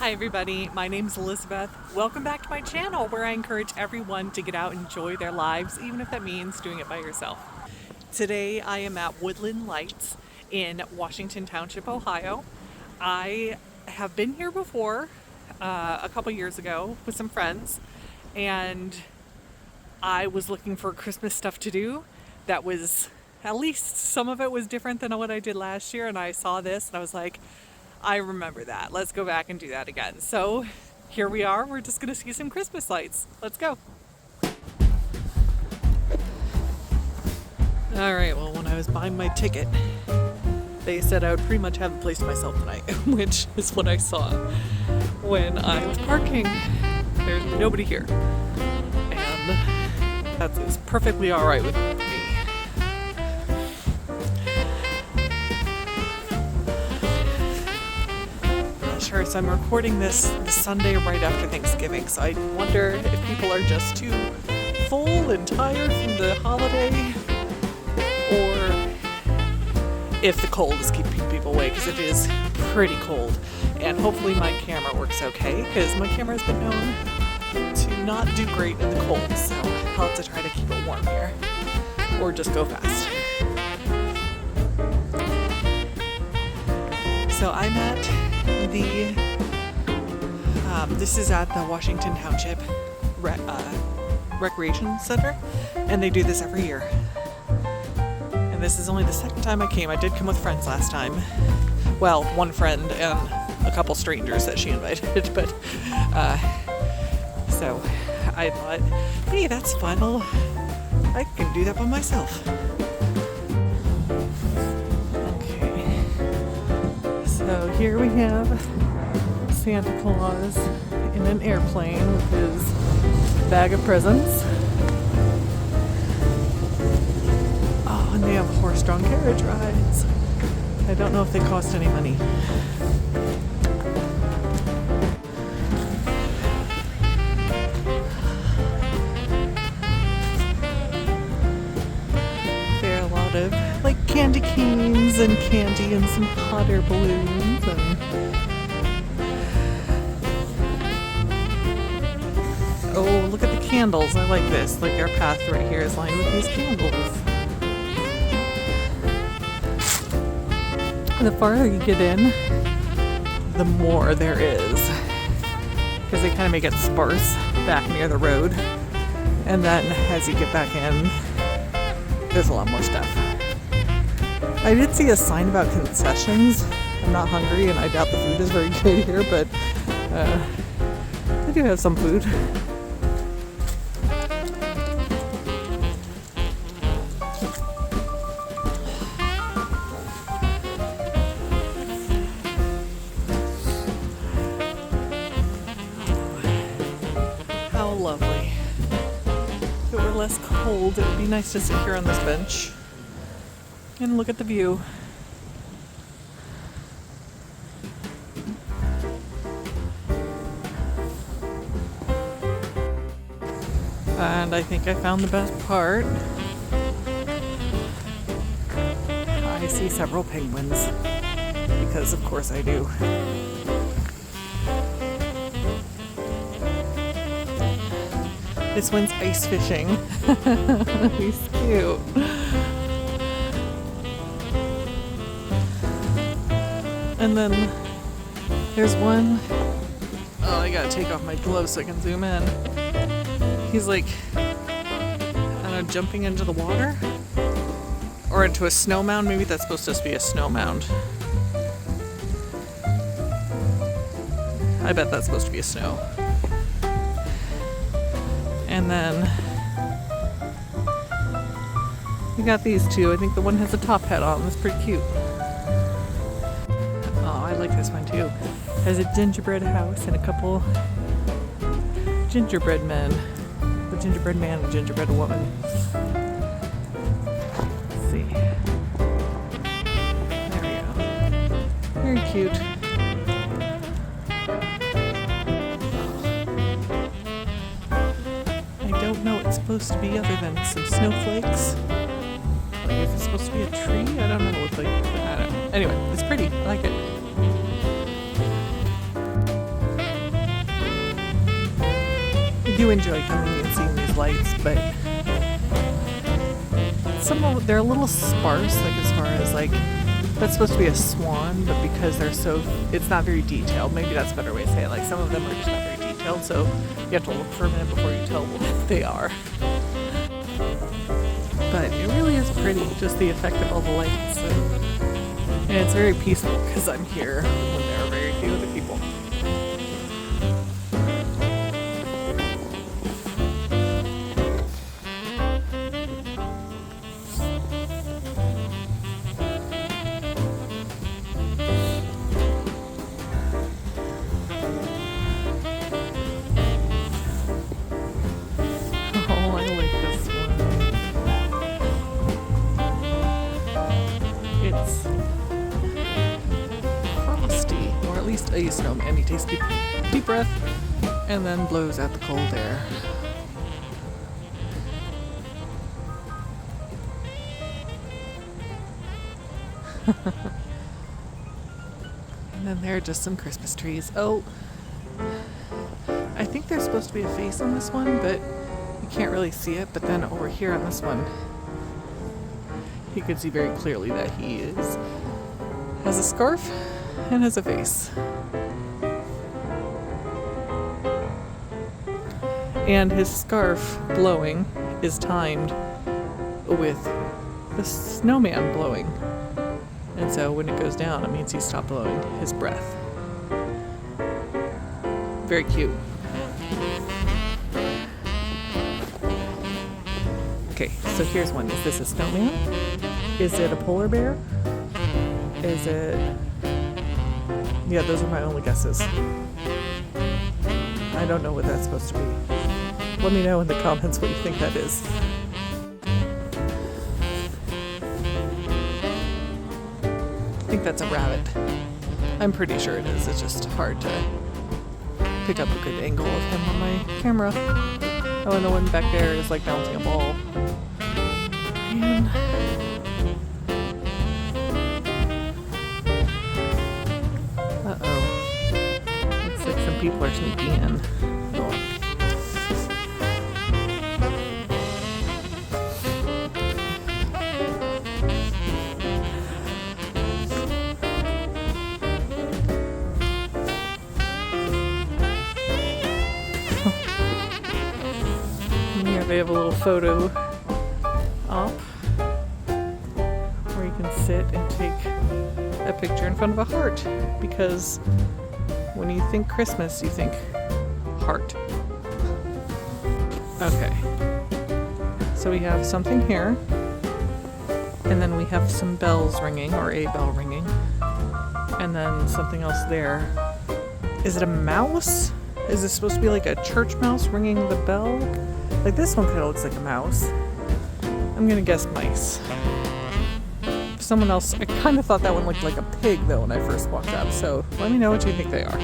Hi everybody, my name's Elizabeth. Welcome back to my channel where I encourage everyone to get out and enjoy their lives, even if that means doing it by yourself. Today I am at Woodland Lights in Washington Township, Ohio. I have been here before, a couple years ago with some friends, and I was looking for Christmas stuff to do that was, at least some of it was different than what I did last year, and I saw this and I was like, I remember that. Let's go back and do that again. So here we are. We're just going to see some Christmas lights. Let's go. All right. Well, when I was buying my ticket, they said I would pretty much have the place to myself tonight, which is what I saw when I was parking. There's nobody here. And that is perfectly all right with me. So I'm recording this Sunday right after Thanksgiving, so I wonder if people are just too full and tired from the holiday, or if the cold is keeping people away, because it is pretty cold. And hopefully my camera works okay, because my camera has been known to not do great in the cold, so I'll have to try to keep it warm here, or just go fast. So I'm at this is at the Washington Township Recreation Center, and they do this every year. And this is only the second time I came. I did come with friends last time. Well, one friend and a couple strangers that she invited, but so I thought, hey, that's fun. I can do that by myself. Okay. So here we have Santa Claus in an airplane with his bag of presents. Oh, and they have horse-drawn carriage rides. I don't know if they cost any money. There are a lot of like candy canes and candy and some hot air balloons and oh, look at the candles. I like this. Like our path right here is lined with these candles. The farther you get in, the more there is. Because they kind of make it sparse back near the road. And then as you get back in, there's a lot more stuff. I did see a sign about concessions. I'm not hungry and I doubt the food is very good here, but they do have some food. Lovely. If it were less cold, it would be nice to sit here on this bench and look at the view. And I think I found the best part. I see several penguins, because of course I do. This one's ice fishing. He's cute. And then there's one. Oh, I gotta take off my gloves so I can zoom in. He's like, I don't know, jumping into the water? Or into a snow mound. Maybe that's supposed to just be a snow mound. I bet that's supposed to be a snow. And then we got these two. I think the one has a top hat on. That's pretty cute. Oh, I like this one too. Has a gingerbread house and a couple gingerbread men. A gingerbread man and a gingerbread woman. Let's see. There we go. Very cute. I don't know what it's supposed to be other than some snowflakes. Like, is it supposed to be a tree? I don't know. It's like, I don't know. Anyway, it's pretty. I like it. do enjoy coming and seeing these lights, but they're a little sparse, like as far as like, that's supposed to be a swan, but because it's not very detailed. Maybe that's a better way to say it. Like some of them are just not very detailed, so you have to look for a minute before you tell what they are. But it really is pretty, just the effect of all the lights. And it's very peaceful because I'm here when there are very few other people. Oh, I like this one. It's frosty, or at least a snowman. He takes a deep breath and then blows out the cold air. And then there are just some Christmas trees. Oh, I think there's supposed to be a face on this one, but you can't really see it. But then over here on this one, you can see very clearly that he has a scarf and has a face. And his scarf blowing is timed with the snowman blowing. And so when it goes down, it means he stopped blowing his breath. Very cute. Okay, so here's one. Is this a snowman? Is it a polar bear? Is it... Yeah, those are my only guesses. I don't know what that's supposed to be. Let me know in the comments what you think that is. I think that's a rabbit. I'm pretty sure it is. It's just hard to pick up a good angle of him on my camera. Oh, and the one back there is like bouncing a ball. And uh-oh. Looks like some people are sneaking in. Oh. Here they have a little photo op where you can sit and take a picture in front of a heart, because when you think Christmas, you think heart. Okay, so we have something here, and then we have some bells ringing, or a bell ringing, and then something else there. Is it a mouse? Is this supposed to be like a church mouse ringing the bell? Like this one kind of looks like a mouse. I'm gonna guess mice. Someone else, I kind of thought that one looked like a pig though when I first walked up, so let me know what you think they are.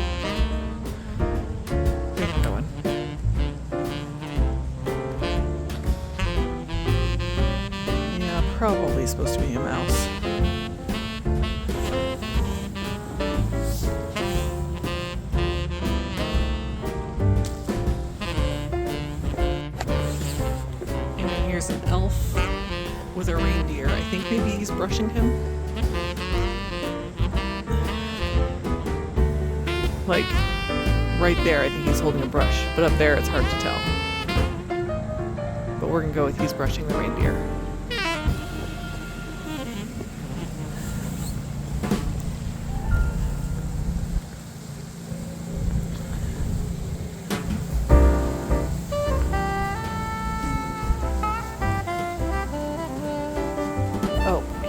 Here's another one. Yeah, probably supposed to be a mouse. Here's an elf with a reindeer. I think maybe he's brushing him. Like, right there, I think he's holding a brush. But up there, it's hard to tell. But we're gonna go with he's brushing the reindeer.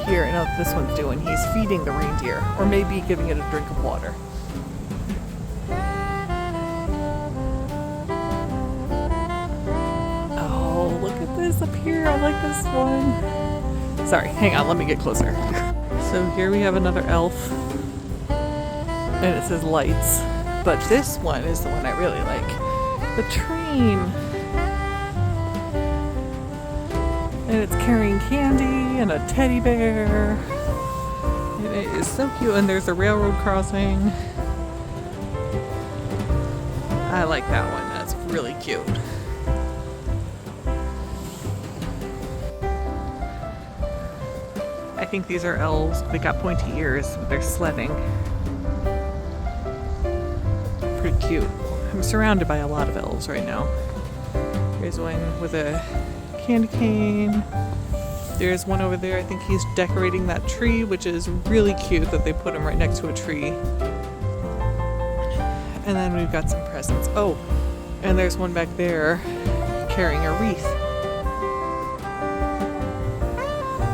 Here, I know what this one's doing. He's feeding the reindeer, or maybe giving it a drink of water. Oh, look at this up here. I like this one. Sorry, hang on, let me get closer. So here we have another elf, and it says lights, but this one is the one I really like. The train. And it's carrying candy and a teddy bear. And it is so cute. And there's a railroad crossing. I like that one. That's really cute. I think these are elves. They got pointy ears, but they're sledding. Pretty cute. I'm surrounded by a lot of elves right now. There's one with a candy cane. There's one over there. I think he's decorating that tree, which is really cute that they put him right next to a tree. And then we've got some presents. Oh, and there's one back there carrying a wreath.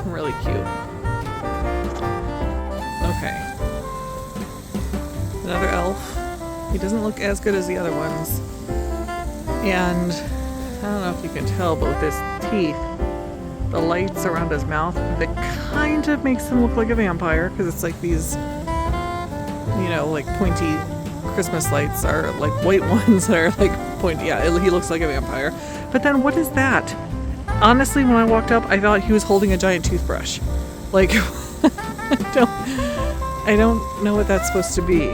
Really cute. Okay. Another elf. He doesn't look as good as the other ones. And I don't know if you can tell, but with his teeth, the lights around his mouth, that kind of makes him look like a vampire, because it's like these, you know, like pointy Christmas lights are like white ones that are like pointy. Yeah, he looks like a vampire. But then what is that? Honestly, when I walked up, I thought he was holding a giant toothbrush. Like, I don't know what that's supposed to be.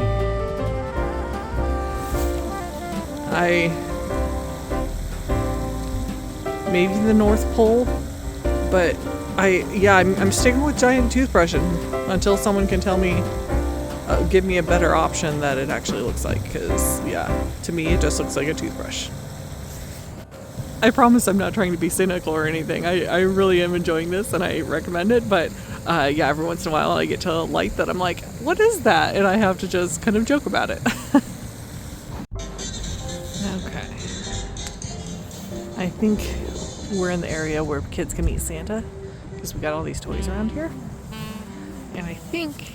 Maybe the North Pole, but I'm sticking with giant toothbrush until someone can tell me, give me a better option that it actually looks like, because to me it just looks like a toothbrush. I promise I'm not trying to be cynical or anything. I really am enjoying this and I recommend it, but every once in a while I get to a light that I'm like, what is that? And I have to just kind of joke about it. Okay. I think we're in the area where kids can meet Santa, because we got all these toys around here. And I think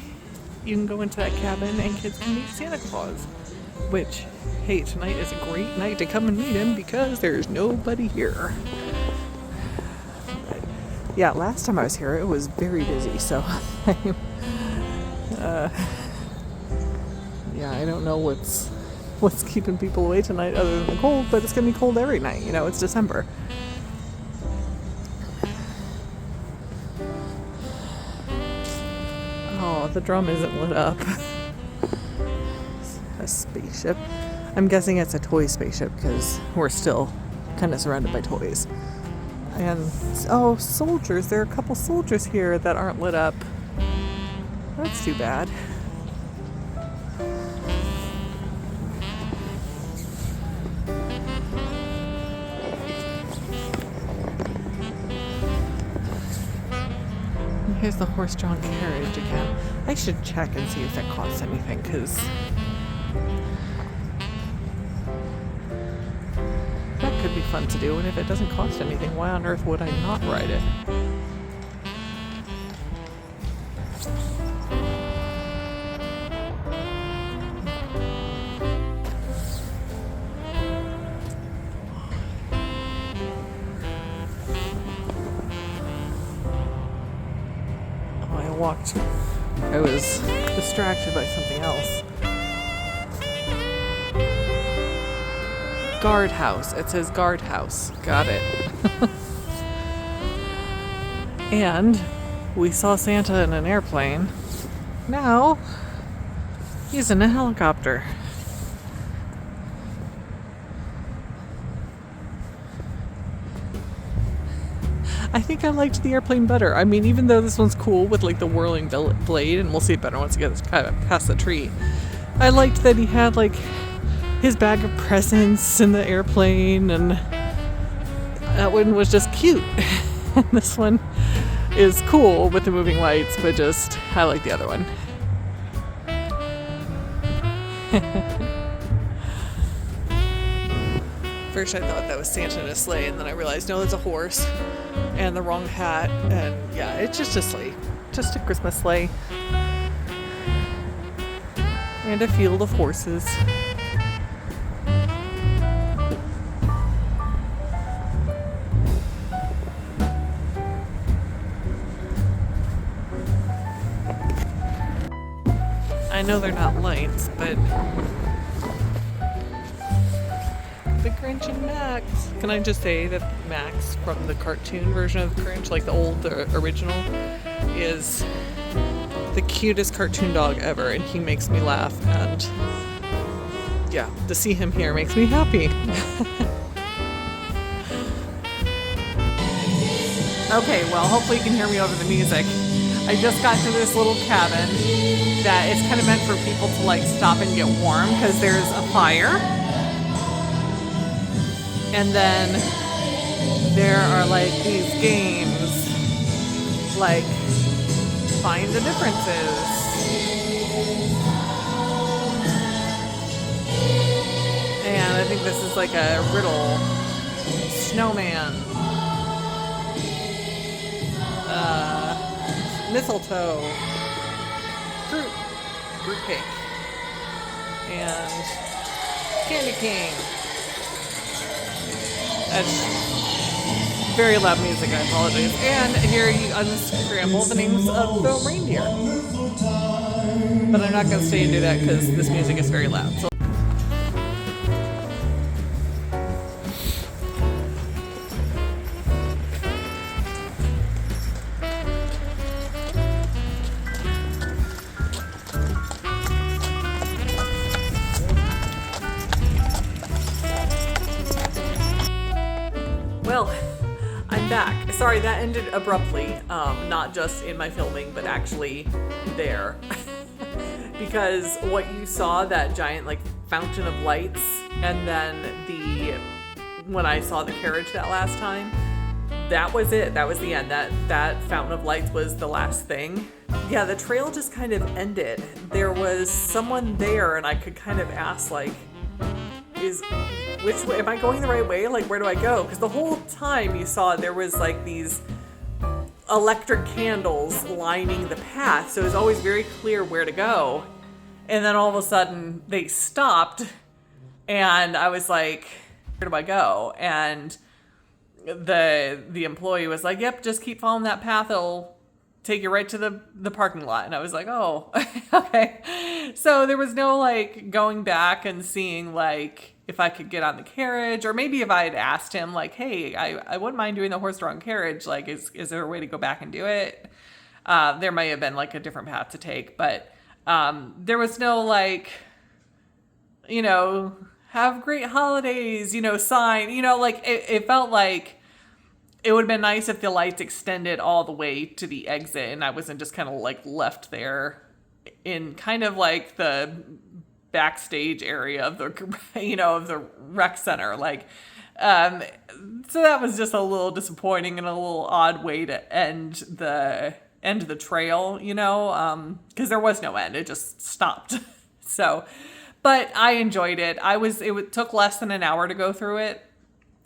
you can go into that cabin and kids can meet Santa Claus. Which, hey, tonight is a great night to come and meet him because there's nobody here. But, yeah, last time I was here it was very busy, so I don't know what's keeping people away tonight other than the cold, but it's gonna be cold every night, you know, it's December. Oh, the drum isn't lit up. A spaceship. I'm guessing it's a toy spaceship because we're still kind of surrounded by toys. And, oh, soldiers. There are a couple soldiers here that aren't lit up. That's too bad. Here's the horse-drawn carriage again. I should check and see if it costs anything, because that could be fun to do, and if it doesn't cost anything, why on earth would I not ride it? I was distracted by something else. Guardhouse. It says guardhouse. Got it. And we saw Santa in an airplane. Now he's in a helicopter. I think I liked the airplane better. I mean, even though this one's cool with like the whirling blade, and we'll see it better once it gets past the tree. I liked that he had like his bag of presents in the airplane, and that one was just cute. And this one is cool with the moving lights, but just, I like the other one. First I thought that was Santa in a sleigh, and then I realized, no, it's a horse and the wrong hat, and yeah, it's just a sleigh. Just a Christmas sleigh. And a field of horses. I know they're not lights, but the Grinch and Max. Can I just say that Max from the cartoon version of the Grinch, like the old, the original, is the cutest cartoon dog ever, and he makes me laugh, and yeah, to see him here makes me happy. Okay, well, hopefully you can hear me over the music. I just got to this little cabin that it's kind of meant for people to like stop and get warm because there's a fire. And then there are like these games like find the differences. And I think this is like a riddle. Snowman. Mistletoe. Fruitcake. And Candy King. That's very loud music, I apologize. And here you unscramble the names of the reindeer. But I'm not going to stay and do that because this music is very loud. So well, I'm back. Sorry, that ended abruptly. Not just in my filming, but actually there. Because what you saw, that giant like fountain of lights, and then when I saw the carriage that last time, that was it. That was the end. That fountain of lights was the last thing. Yeah, the trail just kind of ended. There was someone there, and I could kind of ask like, which way am I going the right way? Like, where do I go? Because the whole time you saw there was like these electric candles lining the path, so it was always very clear where to go. And then all of a sudden they stopped, and I was like, where do I go? And the employee was like, yep, just keep following that path, it'll take you right to the parking lot. And I was like, oh, okay. So there was no like going back and seeing like if I could get on the carriage, or maybe if I had asked him like, hey, I wouldn't mind doing the horse-drawn carriage. Like, is there a way to go back and do it? There may have been like a different path to take, but there was no like, have great holidays, sign, like it felt like it would have been nice if the lights extended all the way to the exit and I wasn't just kind of like left there in kind of like the backstage area of the, of the rec center. Like, so that was just a little disappointing and a little odd way to end the trail, because there was no end. It just stopped. So, but I enjoyed it. It took less than an hour to go through it.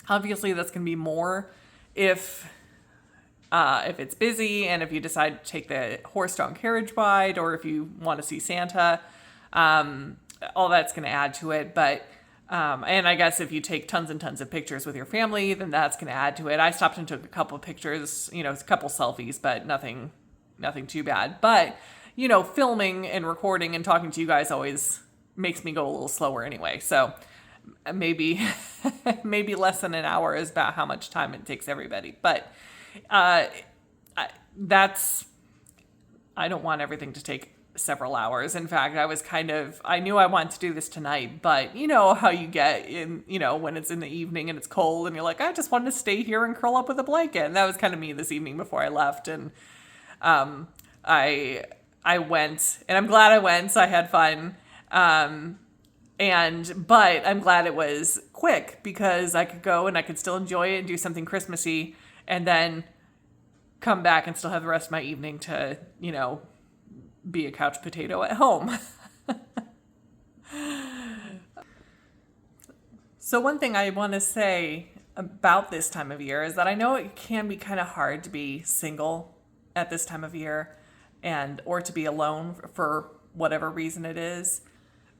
Obviously that's going to be more if it's busy and if you decide to take the horse-drawn carriage ride, or if you want to see Santa, all that's going to add to it. But, and I guess if you take tons and tons of pictures with your family, then that's going to add to it. I stopped and took a couple of pictures, a couple selfies, but nothing too bad. But, filming and recording and talking to you guys always makes me go a little slower anyway. So maybe less than an hour is about how much time it takes everybody. But I don't want everything to take several hours. In fact, I knew I wanted to do this tonight, but you know how you get in, when it's in the evening and it's cold and you're like, I just wanted to stay here and curl up with a blanket. And that was kind of me this evening before I left. And I went, and I'm glad I went, so I had fun. But I'm glad it was quick because I could go and I could still enjoy it and do something Christmassy and then come back and still have the rest of my evening to, be a couch potato at home. So one thing I want to say about this time of year is that I know it can be kind of hard to be single at this time of year or to be alone for whatever reason it is.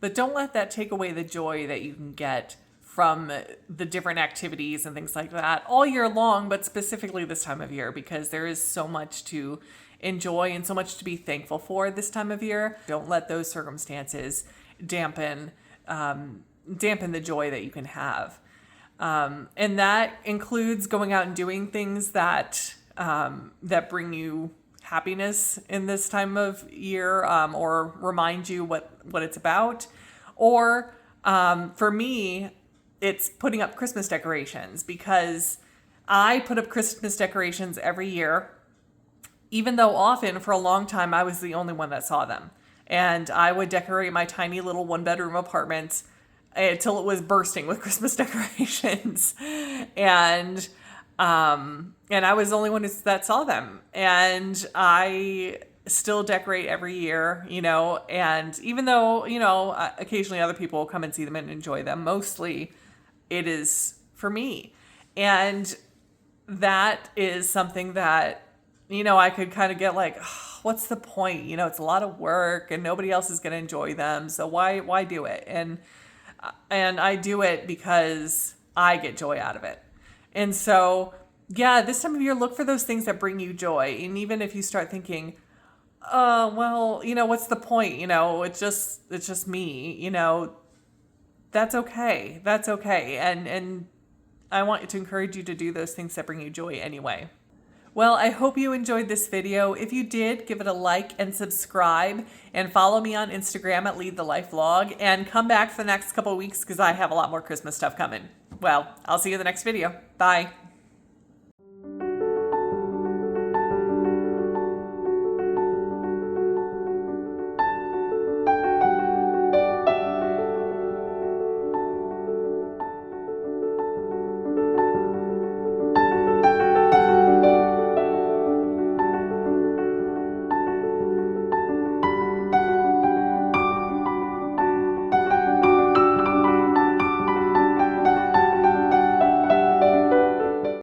But don't let that take away the joy that you can get from the different activities and things like that all year long, but specifically this time of year, because there is so much to enjoy and so much to be thankful for this time of year. Don't let those circumstances dampen the joy that you can have. And that includes going out and doing things that bring you happiness in this time of year, or remind you what it's about. Or for me, it's putting up Christmas decorations, because I put up Christmas decorations every year. even though often for a long time I was the only one that saw them. And I would decorate my tiny little 1-bedroom apartment until it was bursting with Christmas decorations. and I was the only one that saw them. And I still decorate every year, and even though, occasionally other people will come and see them and enjoy them, mostly it is for me. And that is something that, I could kind of get like, oh, what's the point? It's a lot of work and nobody else is going to enjoy them. So why do it? And I do it because I get joy out of it. And so, yeah, this time of year, look for those things that bring you joy. And even if you start thinking, well, what's the point? It's just me, that's okay. That's okay. And I want to encourage you to do those things that bring you joy anyway. Well, I hope you enjoyed this video. If you did, give it a like and subscribe, and follow me on Instagram at Lead the Life Vlog, and come back for the next couple of weeks because I have a lot more Christmas stuff coming. Well, I'll see you in the next video. Bye.